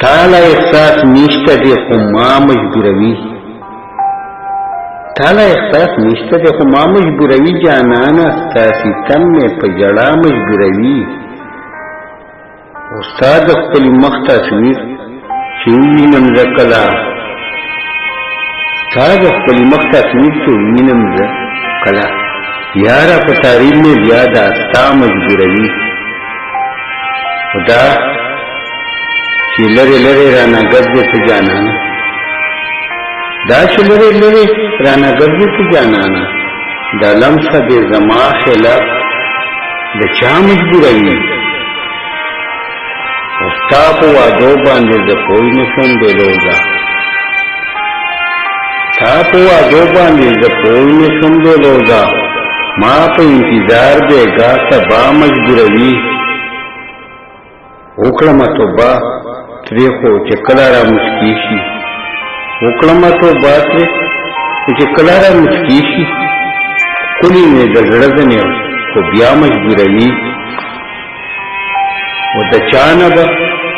تالا احساس نشته دی خو ما مجبوروي تالا احساس نشته دی خو ما مجبوروي جانانا ستاسي تم مې په جړا مجبوروي استاد خپل مخ تصویر چې وینم زه کله استاد خپل مخ تصویر چې وینم زه کله یاره په تاریخ مې بیا دا ستا مجبوروي خدا چې لري لري رانه ګرځې ته جانانه دا چې لري لري رانه ګرځې ته جانانه دا لمسه دې زما خلاف د چا مجبوروي او ستا په وعدو باندې زه پوه نه شوم بېلوزه ستا په وعدو باندې زه پوه نه شوم بېلوزه ما په انتظار بېګا سبا مجبوروي وکړمه توبه ترې خو چې کله را مسکي شي وکړمه توبه ترې خو چې کله را مسکي شي ښکلي مې د زړه ځنې خو بیا مجبوروي و د چا نه به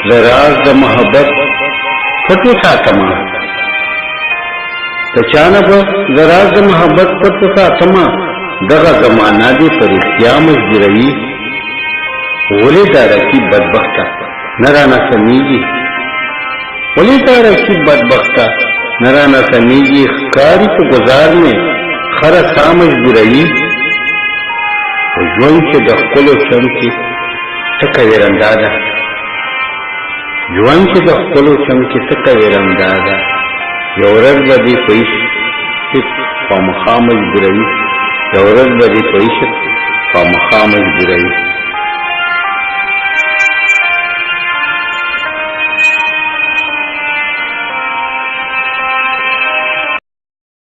زه راز د محبت پټ وساتمه د چا نه به زه راز د محبت پټ وساتمه دغه زمانه دې په رښتیا مجبوروي ولې دا رقیب بدبخته نه رانه سمیږي ولې دا رقیب بدبخته نه رانه سمیږي ښکاري په ګزار مې خره سا مجبوروي په ژوند کې د ښکلو چم کې څه کوې رندا ده ژوند کې د ښکلو چم کې څه کوې رندا ده یو ورځ به دې په عشق خامخا مجبوروي یو ورځ به دې په عشق خامخا مجبوروي